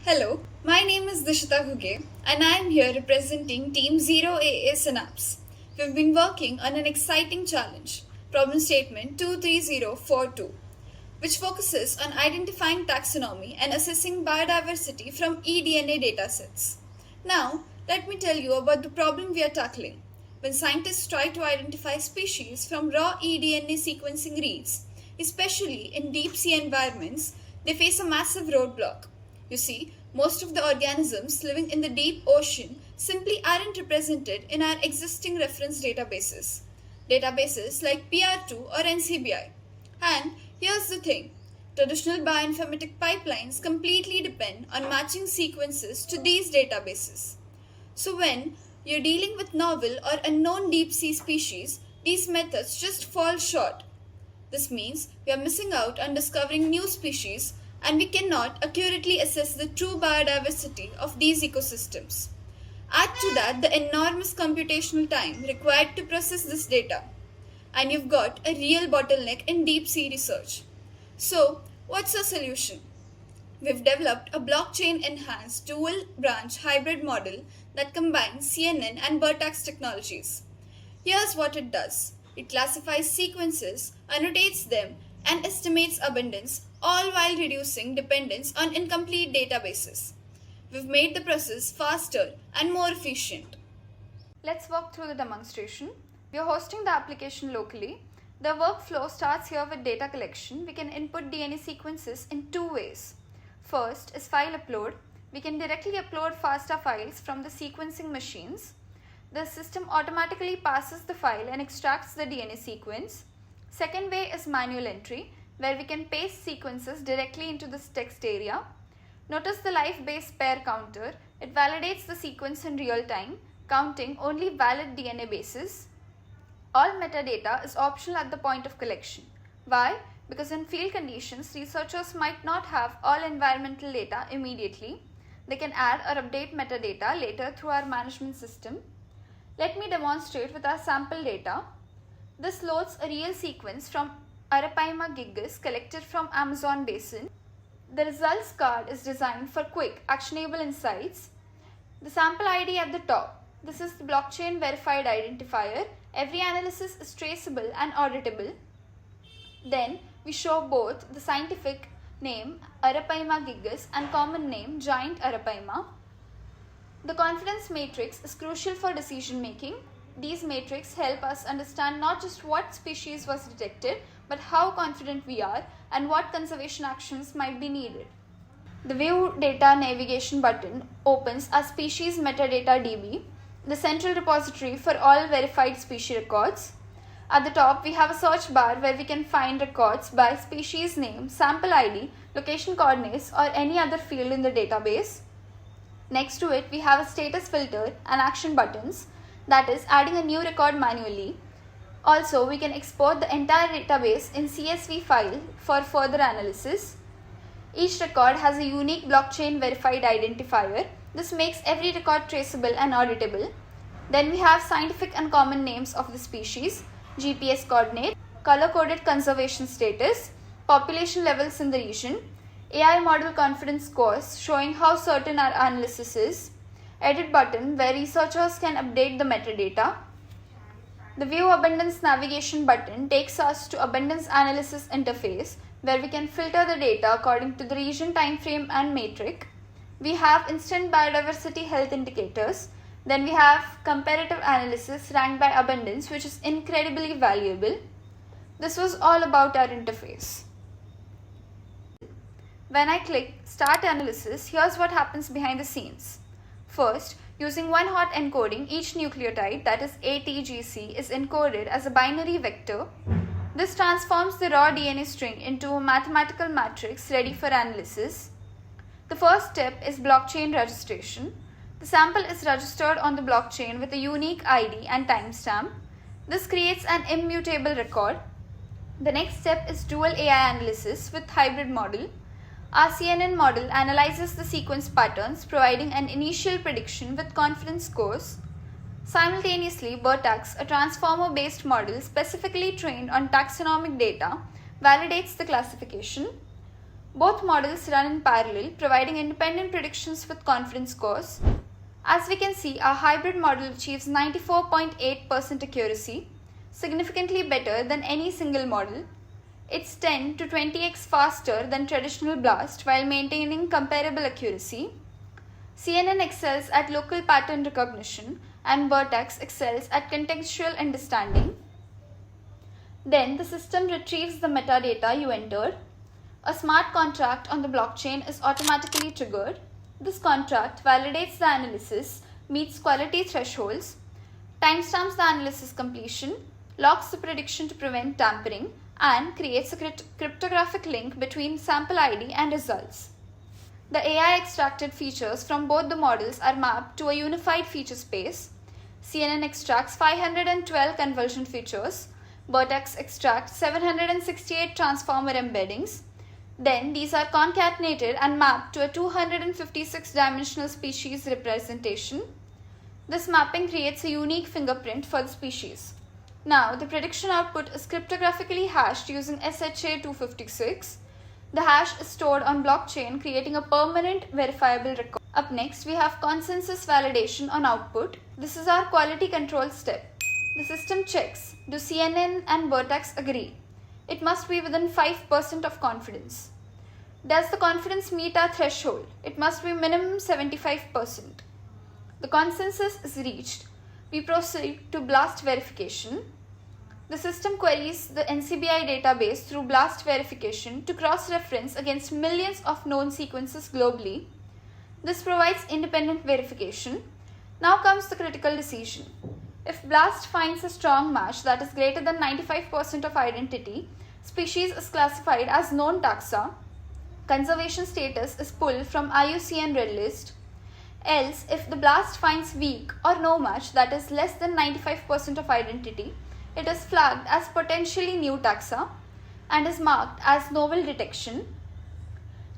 Hello, my name is Dishita Ghuge and I am here representing Team 0AA Synapse. We've been working on an exciting challenge, problem statement 23042, which focuses on identifying taxonomy and assessing biodiversity from eDNA datasets. Now, let me tell you about the problem we are tackling. When scientists try to identify species from raw eDNA sequencing reads, especially in deep sea environments, they face a massive roadblock. You see, most of the organisms living in the deep ocean simply aren't represented in our existing reference databases like PR2 or NCBI. And here's the thing, traditional bioinformatic pipelines completely depend on matching sequences to these databases. So, when you're dealing with novel or unknown deep sea species, these methods just fall short. This means we are missing out on discovering new species and we cannot accurately assess the true biodiversity of these ecosystems. Add to that the enormous computational time required to process this data, and you've got a real bottleneck in deep sea research. So, what's the solution? We've developed a blockchain enhanced dual branch hybrid model that combines CNN and Vertex technologies. Here's what it does, it classifies sequences, annotates them, and estimates abundance, all while reducing dependence on incomplete databases. We've made the process faster and more efficient. Let's walk through the demonstration. We are hosting the application locally. The workflow starts here with data collection. We can input DNA sequences in two ways. First is file upload. We can directly upload FASTA files from the sequencing machines. The system automatically passes the file and extracts the DNA sequence. Second way is manual entry, where we can paste sequences directly into this text area. Notice the life-based pair counter. It validates the sequence in real time, counting only valid DNA bases. All metadata is optional at the point of collection. Why? Because in field conditions, researchers might not have all environmental data immediately. They can add or update metadata later through our management system. Let me demonstrate with our sample data. This loads a real sequence from Arapaima gigas collected from Amazon basin. The results card is designed for quick, actionable insights. The sample ID at the top. This is the blockchain verified identifier. Every analysis is traceable and auditable. Then we show both the scientific name Arapaima gigas and common name giant Arapaima. The confidence matrix is crucial for decision making. These matrix help us understand not just what species was detected, but how confident we are and what conservation actions might be needed. The View Data Navigation button opens a Species Metadata DB, the central repository for all verified species records. At the top, we have a search bar where we can find records by species name, sample ID, location coordinates, or any other field in the database. Next to it, we have a status filter and action buttons, that is, adding a new record manually. Also, we can export the entire database in CSV file for further analysis. Each record has a unique blockchain verified identifier. This makes every record traceable and auditable. Then we have scientific and common names of the species, GPS coordinate, color-coded conservation status, population levels in the region, AI model confidence scores showing how certain our analysis is, edit button where researchers can update the metadata. The View Abundance Navigation button takes us to Abundance Analysis interface where we can filter the data according to the region, time frame and metric. We have instant biodiversity health indicators. Then we have comparative analysis ranked by abundance, which is incredibly valuable. This was all about our interface. When I click Start Analysis, here's what happens behind the scenes. First, using one hot encoding, each nucleotide, that is ATGC, is encoded as a binary vector. This transforms the raw DNA string into a mathematical matrix ready for analysis. The first step is blockchain registration. The sample is registered on the blockchain with a unique ID and timestamp. This creates an immutable record. The next step is dual AI analysis with hybrid model. Our CNN model analyzes the sequence patterns, providing an initial prediction with confidence scores. Simultaneously, Vertex, a transformer-based model specifically trained on taxonomic data, validates the classification. Both models run in parallel, providing independent predictions with confidence scores. As we can see, our hybrid model achieves 94.8% accuracy, significantly better than any single model. It's 10 to 20x faster than traditional BLAST while maintaining comparable accuracy. CNN excels at local pattern recognition and Vertex excels at contextual understanding. Then the system retrieves the metadata you entered. A smart contract on the blockchain is automatically triggered. This contract validates the analysis, meets quality thresholds, timestamps the analysis completion, locks the prediction to prevent tampering, and creates a cryptographic link between sample ID and results. The AI extracted features from both the models are mapped to a unified feature space. CNN extracts 512 conversion features, Vertex extracts 768 transformer embeddings. Then these are concatenated and mapped to a 256-dimensional species representation. This mapping creates a unique fingerprint for the species. Now, the prediction output is cryptographically hashed using SHA-256. The hash is stored on blockchain, creating a permanent verifiable record. Up next, we have consensus validation on output. This is our quality control step. The system checks, do CNN and Vertex agree? It must be within 5% of confidence. Does the confidence meet our threshold? It must be minimum 75%. The consensus is reached. We proceed to BLAST verification. The system queries the NCBI database through BLAST verification to cross-reference against millions of known sequences globally. This provides independent verification. Now comes the critical decision. If BLAST finds a strong match that is greater than 95% of identity, species is classified as known taxa. Conservation status is pulled from IUCN Red List. Else, if the BLAST finds weak or no match that is less than 95% of identity, it is flagged as potentially new taxa and is marked as novel detection.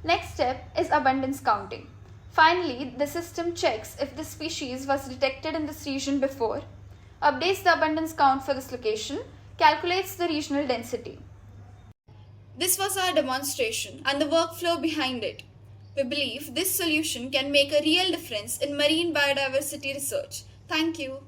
Next step is abundance counting. Finally, the system checks if the species was detected in this region before, updates the abundance count for this location, calculates the regional density. This was our demonstration and the workflow behind it. We believe this solution can make a real difference in marine biodiversity research. Thank you.